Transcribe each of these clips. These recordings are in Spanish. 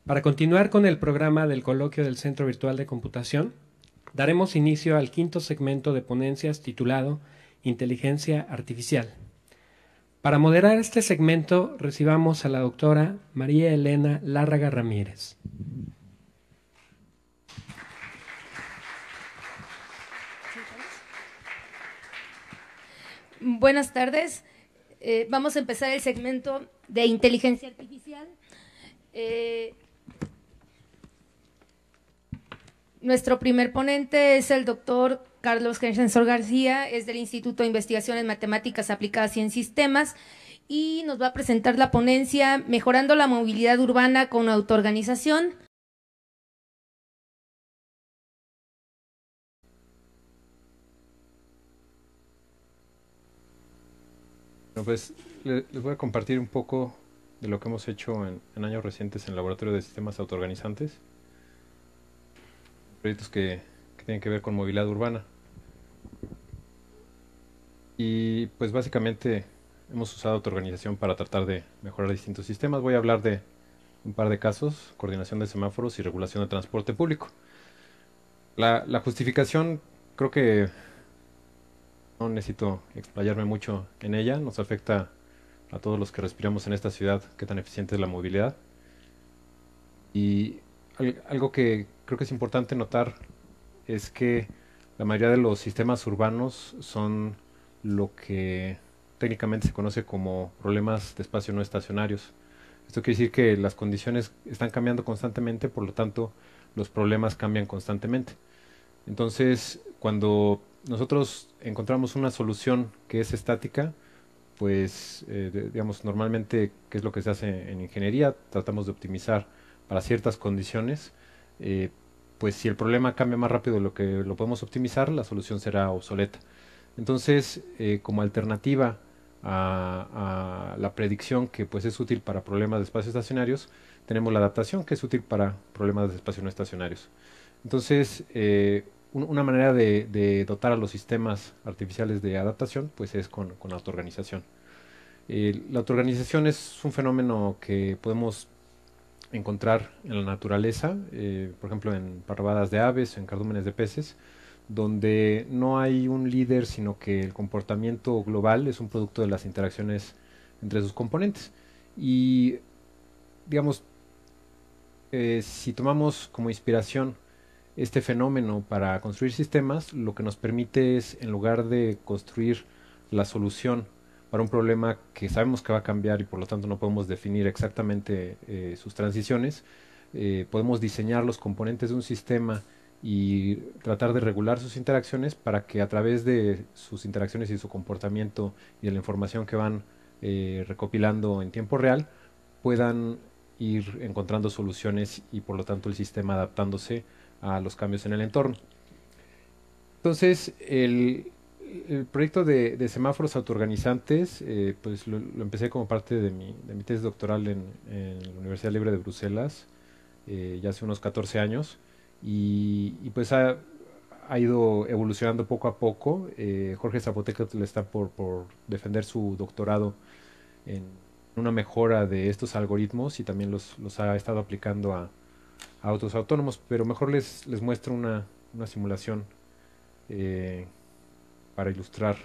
Para continuar con el programa del coloquio del Centro Virtual de Computación, daremos inicio al quinto segmento de ponencias titulado Inteligencia Artificial. Para moderar este segmento, recibamos a la doctora María Elena Lárraga Ramírez. Buenas tardes. Vamos a empezar el segmento de inteligencia artificial. Nuestro primer ponente es el doctor Carlos Crescenzo García, es del Instituto de Investigaciones Matemáticas Aplicadas y en Sistemas, y nos va a presentar la ponencia Mejorando la movilidad urbana con autoorganización. Bueno, pues les voy a compartir un poco de lo que hemos hecho en años recientes en el Laboratorio de Sistemas Autoorganizantes. Proyectos que tienen que ver con movilidad urbana. Y pues básicamente hemos usado autoorganización para tratar de mejorar distintos sistemas. Voy a hablar de un par de casos: coordinación de semáforos y regulación de transporte público. La justificación, creo que no necesito explayarme mucho en ella. Nos afecta a todos los que respiramos en esta ciudad qué tan eficiente es la movilidad. Y algo que creo que es importante notar es que la mayoría de los sistemas urbanos son lo que técnicamente se conoce como problemas de espacio no estacionarios. Esto quiere decir que las condiciones están cambiando constantemente, por lo tanto los problemas cambian constantemente. Entonces, cuando nosotros encontramos una solución que es estática, pues digamos, normalmente, ¿qué es lo que se hace en ingeniería? Tratamos de optimizar para ciertas condiciones. Pues si el problema cambia más rápido de lo que lo podemos optimizar, la solución será obsoleta. Entonces, como alternativa a la predicción, que pues es útil para problemas de espacios estacionarios, tenemos la adaptación, que es útil para problemas de espacios no estacionarios. Entonces, una manera de dotar a los sistemas artificiales de adaptación pues es con autoorganización. La autoorganización es un fenómeno que podemos encontrar en la naturaleza, por ejemplo en parvadas de aves, en cardúmenes de peces, donde no hay un líder, sino que el comportamiento global es un producto de las interacciones entre sus componentes. Y digamos, si tomamos como inspiración este fenómeno para construir sistemas, lo que nos permite es, en lugar de construir la solución para un problema que sabemos que va a cambiar y por lo tanto no podemos definir exactamente sus transiciones, podemos diseñar los componentes de un sistema y tratar de regular sus interacciones para que a través de sus interacciones y su comportamiento y de la información que van recopilando en tiempo real, puedan ir encontrando soluciones y por lo tanto el sistema adaptándose a los cambios en el entorno. Entonces, el proyecto de semáforos autoorganizantes, pues lo empecé como parte de mi tesis doctoral en la Universidad Libre de Bruselas, ya hace unos 14 años, y pues ha ido evolucionando poco a poco. Jorge Zapotecatl está por defender su doctorado en una mejora de estos algoritmos y también los ha estado aplicando a autos autónomos, pero mejor les muestro una simulación para ilustrar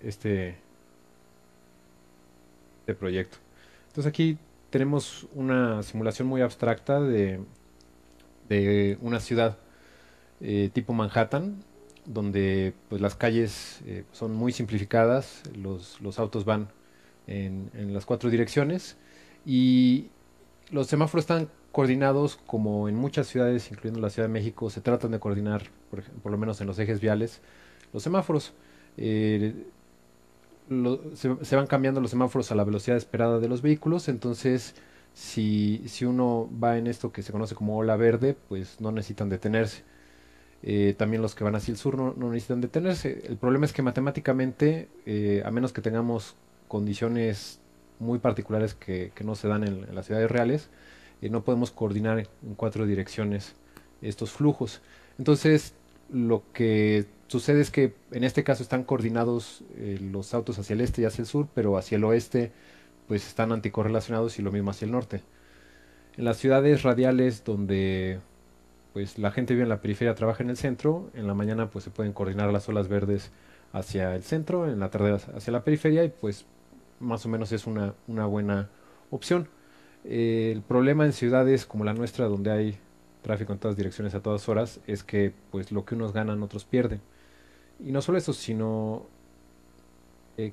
este proyecto. Entonces aquí tenemos una simulación muy abstracta de una ciudad tipo Manhattan, donde pues las calles son muy simplificadas, los autos van en las 4 direcciones y los semáforos están coordinados como en muchas ciudades, incluyendo la Ciudad de México. Se tratan de coordinar, por lo menos en los ejes viales, los semáforos. Se van cambiando los semáforos a la velocidad esperada de los vehículos. Entonces, si uno va en esto que se conoce como ola verde, pues no necesitan detenerse. También los que van hacia el sur no necesitan detenerse. El problema es que matemáticamente, a menos que tengamos condiciones muy particulares que no se dan en las ciudades reales, no podemos coordinar en 4 direcciones estos flujos. Entonces, lo que sucede es que en este caso están coordinados los autos hacia el este y hacia el sur, pero hacia el oeste pues están anticorrelacionados y lo mismo hacia el norte. En las ciudades radiales donde pues la gente vive en la periferia, trabaja en el centro, en la mañana pues se pueden coordinar las olas verdes hacia el centro, en la tarde hacia la periferia y pues más o menos es una buena opción. El problema en ciudades como la nuestra, donde hay tráfico en todas direcciones a todas horas, es que pues lo que unos ganan otros pierden. Y no solo eso, sino eh,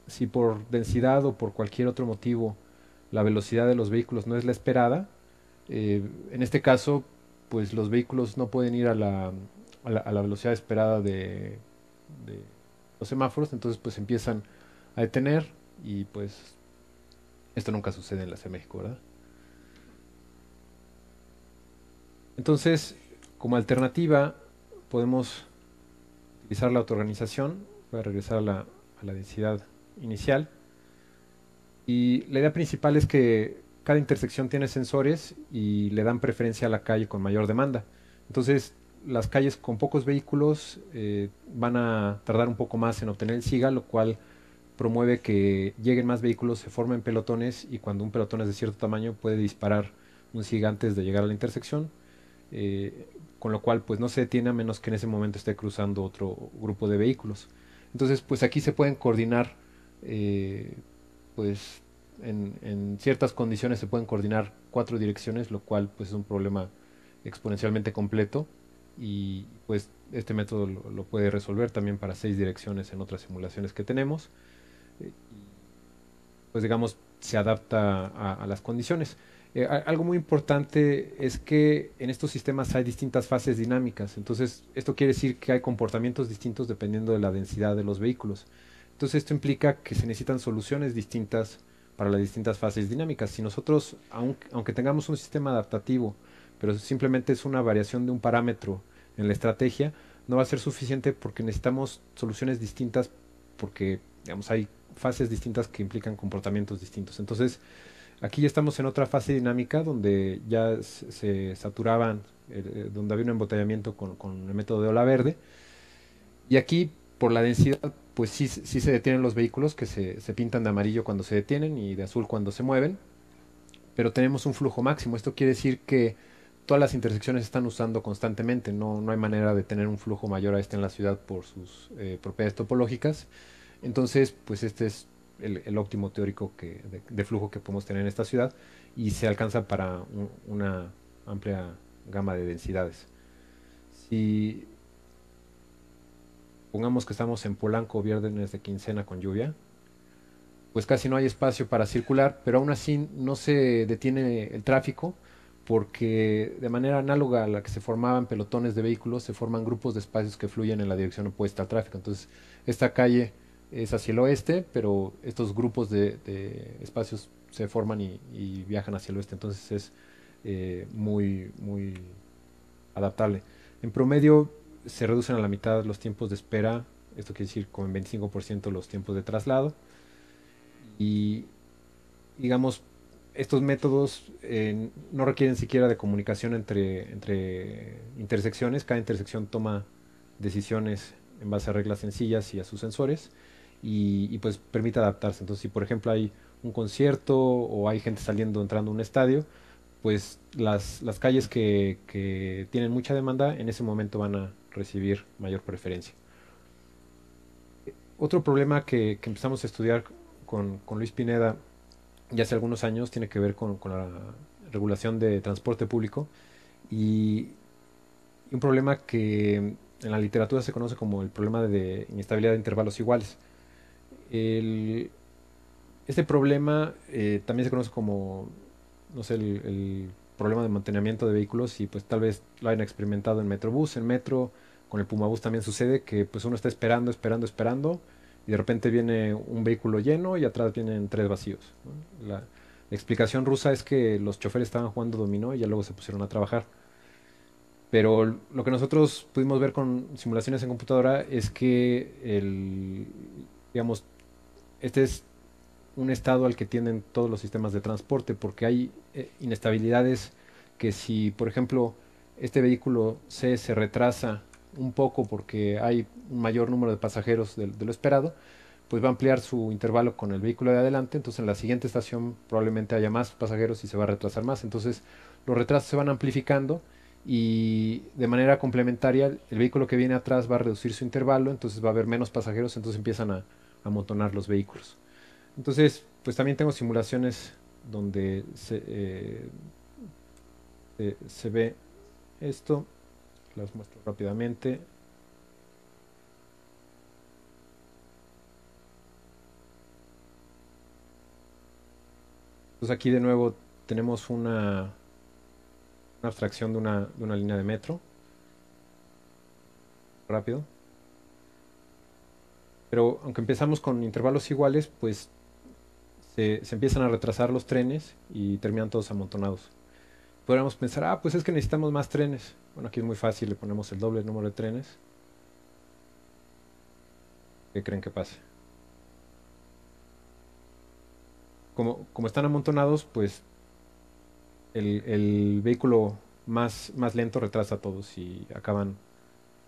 si por densidad o por cualquier otro motivo la velocidad de los vehículos no es la esperada, en este caso pues los vehículos no pueden ir a la velocidad esperada de los semáforos, entonces pues empiezan a detener y pues esto nunca sucede en la Ciudad de México, ¿verdad? Entonces, como alternativa, podemos utilizar la autoorganización. Voy a regresar a la densidad inicial. Y la idea principal es que cada intersección tiene sensores y le dan preferencia a la calle con mayor demanda. Entonces, las calles con pocos vehículos van a tardar un poco más en obtener el SIGA, lo cual promueve que lleguen más vehículos, se formen pelotones y cuando un pelotón es de cierto tamaño puede disparar un SIGA antes de llegar a la intersección, con lo cual pues no se detiene a menos que en ese momento esté cruzando otro grupo de vehículos. Entonces pues aquí se pueden coordinar, pues en ciertas condiciones se pueden coordinar 4 direcciones, lo cual pues es un problema exponencialmente completo y pues este método lo puede resolver también para 6 direcciones en otras simulaciones que tenemos. Pues digamos se adapta a las condiciones. Algo muy importante es que en estos sistemas hay distintas fases dinámicas, entonces esto quiere decir que hay comportamientos distintos dependiendo de la densidad de los vehículos. Entonces esto implica que se necesitan soluciones distintas para las distintas fases dinámicas. Si nosotros, aunque tengamos un sistema adaptativo, pero simplemente es una variación de un parámetro en la estrategia, no va a ser suficiente porque necesitamos soluciones distintas porque digamos hay fases distintas que implican comportamientos distintos. Entonces, aquí ya estamos en otra fase dinámica donde ya se saturaban, donde había un embotellamiento con el método de ola verde. Y aquí, por la densidad, pues sí se detienen los vehículos que se pintan de amarillo cuando se detienen y de azul cuando se mueven. Pero tenemos un flujo máximo. Esto quiere decir que todas las intersecciones se están usando constantemente. No hay manera de tener un flujo mayor a este en la ciudad por sus propiedades topológicas. Entonces, pues este es el óptimo teórico de flujo que podemos tener en esta ciudad y se alcanza para una amplia gama de densidades. Si pongamos que estamos en Polanco viernes de quincena con lluvia, pues casi no hay espacio para circular, pero aún así no se detiene el tráfico porque de manera análoga a la que se formaban pelotones de vehículos, se forman grupos de espacios que fluyen en la dirección opuesta al tráfico. Entonces, esta calle es hacia el oeste, pero estos grupos de espacios se forman y viajan hacia el oeste, entonces es muy adaptable. En promedio se reducen a la mitad los tiempos de espera, esto quiere decir como en 25% los tiempos de traslado, y digamos, estos métodos no requieren siquiera de comunicación entre intersecciones, cada intersección toma decisiones en base a reglas sencillas y a sus sensores, y pues permite adaptarse. Entonces, si por ejemplo hay un concierto o hay gente saliendo, entrando a un estadio, pues las calles que tienen mucha demanda en ese momento van a recibir mayor preferencia. Otro problema que empezamos a estudiar con Luis Pineda ya hace algunos años tiene que ver con la regulación de transporte público y un problema que en la literatura se conoce como el problema de inestabilidad de intervalos iguales. Este problema también se conoce como, no sé, el problema de mantenimiento de vehículos y pues tal vez lo hayan experimentado en Metrobús, en Metro, con el Pumabús también sucede que pues uno está esperando y de repente viene un vehículo lleno y atrás vienen 3 vacíos, ¿no? La explicación rusa es que los choferes estaban jugando dominó y ya luego se pusieron a trabajar. Pero lo que nosotros pudimos ver con simulaciones en computadora es que digamos, este es un estado al que tienden todos los sistemas de transporte, porque hay inestabilidades que si, por ejemplo, este vehículo C se retrasa un poco porque hay un mayor número de pasajeros de lo esperado, pues va a ampliar su intervalo con el vehículo de adelante, entonces en la siguiente estación probablemente haya más pasajeros y se va a retrasar más, entonces los retrasos se van amplificando y de manera complementaria el vehículo que viene atrás va a reducir su intervalo, entonces va a haber menos pasajeros, entonces empiezan a amontonar los vehículos. Entonces, pues también tengo simulaciones donde se ve esto, las muestro rápidamente. Entonces aquí de nuevo tenemos una abstracción de una línea de metro. Rápido. Pero aunque empezamos con intervalos iguales, pues se empiezan a retrasar los trenes y terminan todos amontonados. Podríamos pensar, pues es que necesitamos más trenes. Bueno, aquí es muy fácil, le ponemos el doble número de trenes. ¿Qué creen que pase? Como están amontonados, pues el vehículo más lento retrasa a todos y acaban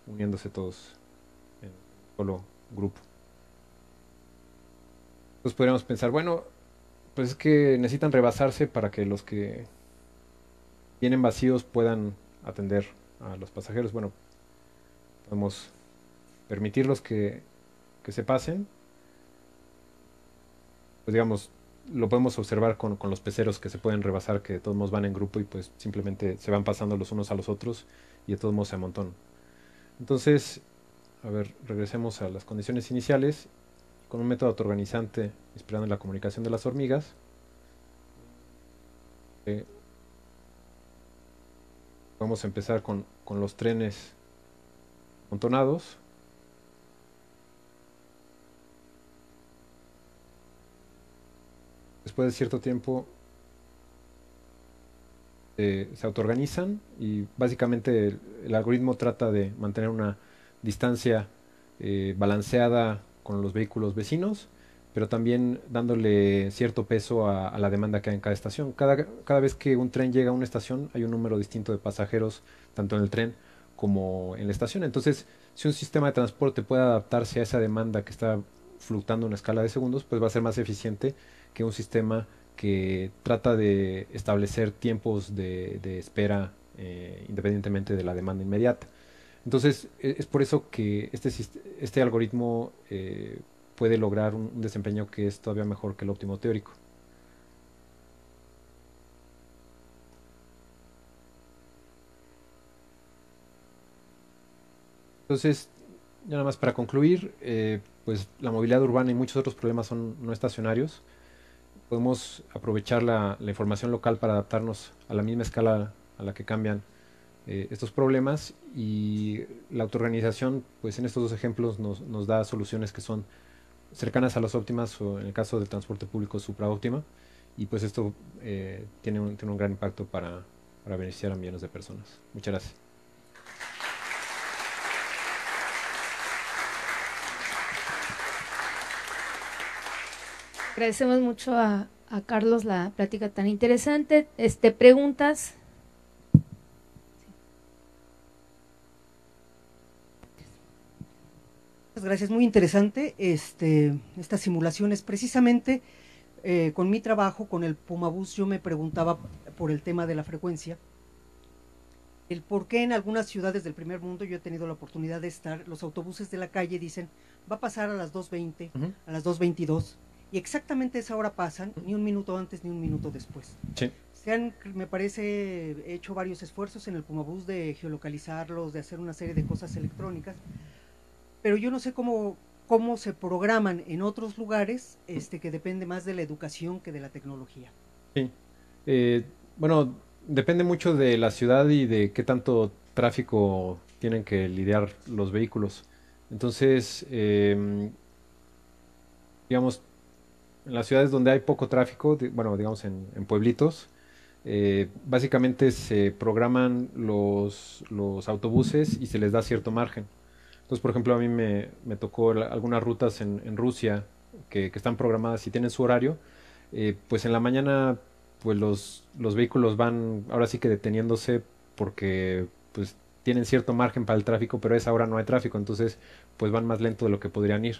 uniéndose todos en un solo grupo. Entonces podríamos pensar, bueno, pues es que necesitan rebasarse para que los que vienen vacíos puedan atender a los pasajeros. Bueno, podemos permitirlos que se pasen. Pues digamos, lo podemos observar con los peceros que se pueden rebasar, que de todos modos van en grupo y pues simplemente se van pasando los unos a los otros y de todos modos se amontonan. Entonces, a ver, regresemos a las condiciones iniciales. Con un método autoorganizante inspirado en la comunicación de las hormigas. Vamos a empezar con los trenes amontonados. Después de cierto tiempo se autoorganizan y básicamente el algoritmo trata de mantener una distancia balanceada con los vehículos vecinos, pero también dándole cierto peso a la demanda que hay en cada estación. Cada vez que un tren llega a una estación hay un número distinto de pasajeros, tanto en el tren como en la estación. Entonces, si un sistema de transporte puede adaptarse a esa demanda que está fluctuando en una escala de segundos, pues va a ser más eficiente que un sistema que trata de establecer tiempos de espera independientemente de la demanda inmediata. Entonces, es por eso que este algoritmo puede lograr un desempeño que es todavía mejor que el óptimo teórico. Entonces, ya nada más para concluir, pues la movilidad urbana y muchos otros problemas son no estacionarios. Podemos aprovechar la información local para adaptarnos a la misma escala a la que cambian estos problemas, y la autoorganización, pues en estos dos ejemplos nos da soluciones que son cercanas a las óptimas, o en el caso del transporte público supraóptima, y pues esto tiene un gran impacto para beneficiar a millones de personas. Muchas gracias. Agradecemos mucho a Carlos la plática tan interesante. Preguntas. Muchas gracias, muy interesante estas simulaciones. Precisamente con mi trabajo, con el Pumabús, yo me preguntaba por el tema de la frecuencia, el por qué en algunas ciudades del primer mundo, yo he tenido la oportunidad de estar, los autobuses de la calle dicen, va a pasar a las 2:20, a las 2:22, y exactamente esa hora pasan, ni un minuto antes ni un minuto después. Sí. Se han, me parece, hecho varios esfuerzos en el Pumabús de geolocalizarlos, de hacer una serie de cosas electrónicas, pero yo no sé cómo se programan en otros lugares, que depende más de la educación que de la tecnología. Sí. Bueno, depende mucho de la ciudad y de qué tanto tráfico tienen que lidiar los vehículos. Entonces, digamos, en las ciudades donde hay poco tráfico, bueno, digamos en pueblitos, básicamente se programan los autobuses y se les da cierto margen. Entonces, por ejemplo, a mí me tocó algunas rutas en Rusia que están programadas y tienen su horario. Pues en la mañana, pues los vehículos van ahora sí que deteniéndose porque pues tienen cierto margen para el tráfico, pero a esa hora no hay tráfico, entonces pues van más lento de lo que podrían ir.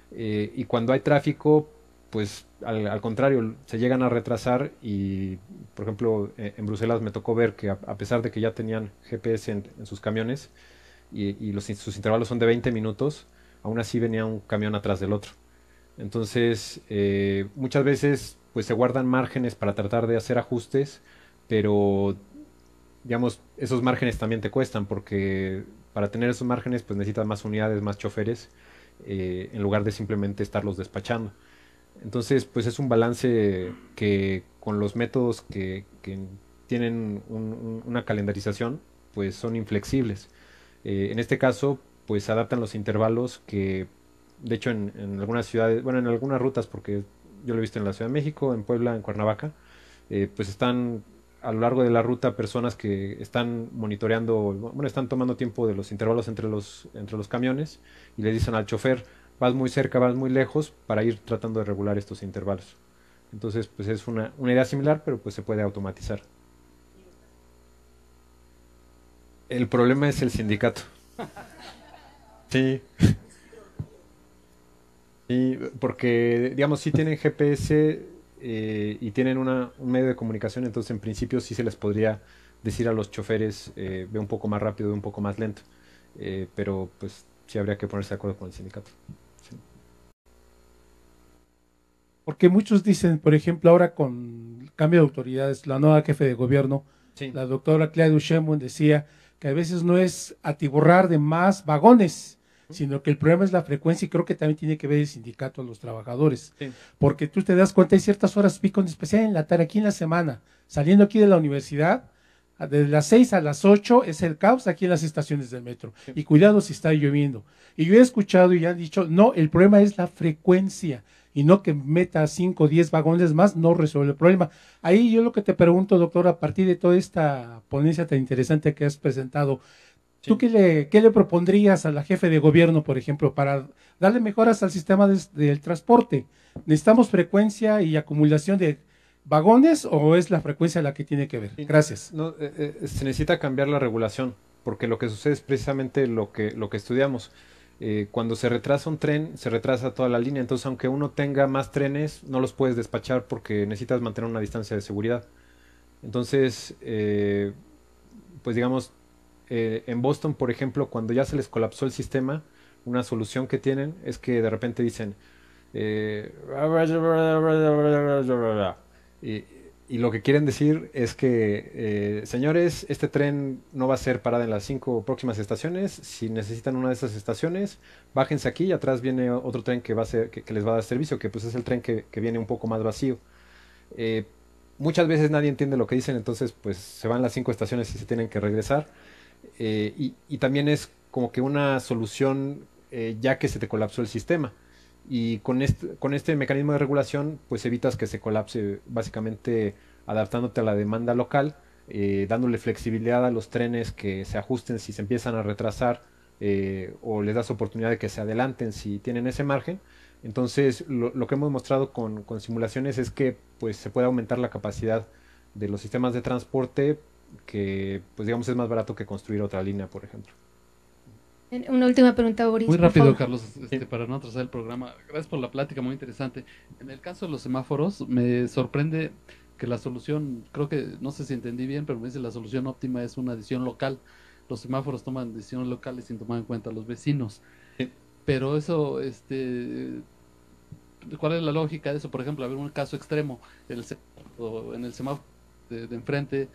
Y cuando hay tráfico, pues al contrario, se llegan a retrasar y, por ejemplo, en Bruselas me tocó ver que a pesar de que ya tenían GPS en sus camiones y sus intervalos son de 20 minutos, aún así venía un camión atrás del otro. Entonces, muchas veces pues se guardan márgenes para tratar de hacer ajustes, pero digamos, esos márgenes también te cuestan porque para tener esos márgenes pues necesitas más unidades, más choferes, en lugar de simplemente estarlos despachando. Entonces, pues es un balance que con los métodos que tienen una calendarización, pues son inflexibles. En este caso, pues se adaptan los intervalos que, de hecho, en algunas ciudades, bueno, en algunas rutas, porque yo lo he visto en la Ciudad de México, en Puebla, en Cuernavaca, pues están a lo largo de la ruta personas que están monitoreando, bueno, están tomando tiempo de los intervalos entre los camiones y le dicen al chofer, vas muy cerca, vas muy lejos, para ir tratando de regular estos intervalos. Entonces, pues es una idea similar, pero pues se puede automatizar. El problema es el sindicato. Sí. Sí, porque, digamos, sí tienen GPS y tienen un medio de comunicación, entonces en principio sí se les podría decir a los choferes, ve un poco más rápido, ve un poco más lento. Pero pues sí habría que ponerse de acuerdo con el sindicato. Sí. Porque muchos dicen, por ejemplo, ahora con el cambio de autoridades, la nueva jefe de gobierno, Sí. la doctora Claudia Sheinbaum decía que a veces no es atiborrar de más vagones, sino que el problema es la frecuencia y creo que también tiene que ver el sindicato a los trabajadores. Sí. Porque tú te das cuenta, hay ciertas horas pico, en especial en la tarde, aquí en la semana, saliendo aquí de la universidad, de las 6 a las 8 es el caos aquí en las estaciones del metro. Sí. Y cuidado si está lloviendo. Y yo he escuchado y han dicho, no, el problema es la frecuencia. Y no que meta 5 o 10 vagones más, no resuelve el problema. Ahí yo lo que te pregunto, doctor, a partir de toda esta ponencia tan interesante que has presentado, sí. ¿Tú qué le propondrías a la jefe de gobierno, por ejemplo, para darle mejoras al sistema del transporte? ¿Necesitamos frecuencia y acumulación de vagones o es la frecuencia la que tiene que ver? Gracias. No, se necesita cambiar la regulación, porque lo que sucede es precisamente lo que estudiamos. Cuando se retrasa un tren, se retrasa toda la línea, entonces aunque uno tenga más trenes, no los puedes despachar porque necesitas mantener una distancia de seguridad. Entonces, pues digamos, en Boston, por ejemplo, cuando ya se les colapsó el sistema, una solución que tienen es que de repente dicen y lo que quieren decir es que, señores, este tren no va a ser parada en las 5 próximas estaciones. Si necesitan una de esas estaciones, bájense aquí y atrás viene otro tren que les va a dar servicio, que pues es el tren que viene un poco más vacío. Muchas veces nadie entiende lo que dicen, entonces pues se van las 5 estaciones y se tienen que regresar. Y también es como que una solución ya que se te colapsó el sistema. Y con este mecanismo de regulación, pues evitas que se colapse, básicamente adaptándote a la demanda local, dándole flexibilidad a los trenes que se ajusten si se empiezan a retrasar, o les das oportunidad de que se adelanten si tienen ese margen. Entonces, lo que hemos mostrado con simulaciones es que pues se puede aumentar la capacidad de los sistemas de transporte, que pues digamos es más barato que construir otra línea, por ejemplo. Una última pregunta, Boris. Muy rápido, Carlos, para no atrasar el programa. Gracias por la plática, muy interesante. En el caso de los semáforos, me sorprende que la solución, creo que, no sé si entendí bien, pero me dice la solución óptima es una decisión local. Los semáforos toman decisiones locales sin tomar en cuenta a los vecinos. Sí. Pero eso, ¿cuál es la lógica de eso? Por ejemplo, a ver un caso extremo, en el semáforo de enfrente,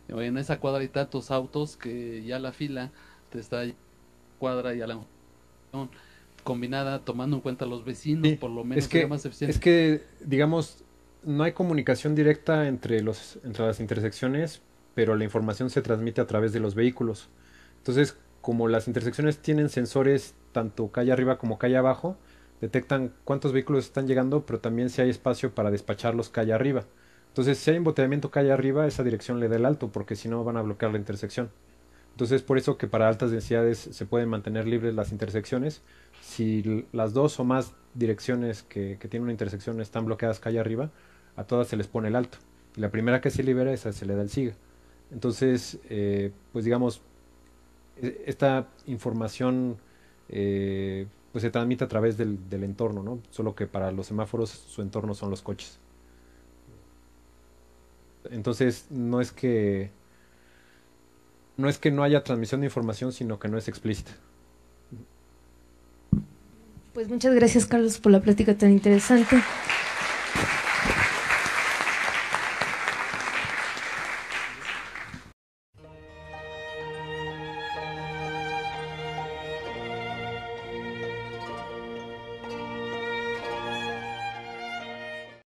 en esa cuadra hay tantos autos que ya la fila te está cuadra y a la combinada tomando en cuenta a los vecinos, sí, por lo menos sería más eficiente. Es que, digamos, no hay comunicación directa entre las intersecciones, pero la información se transmite a través de los vehículos. Entonces, como las intersecciones tienen sensores tanto calle arriba como calle abajo, detectan cuántos vehículos están llegando, pero también si hay espacio para despacharlos calle arriba. Entonces, si hay embotellamiento calle arriba, esa dirección le da el alto, porque si no van a bloquear la intersección. Entonces, por eso que para altas densidades se pueden mantener libres las intersecciones. Si las dos o más direcciones que tienen una intersección están bloqueadas calle arriba, a todas se les pone el alto. Y la primera que se libera, esa se le da el siga. Entonces, pues digamos, esta información pues se transmite a través del entorno, ¿no? Solo que para los semáforos su entorno son los coches. Entonces no es que no haya transmisión de información, sino que no es explícita. Pues muchas gracias, Carlos, por la plática tan interesante.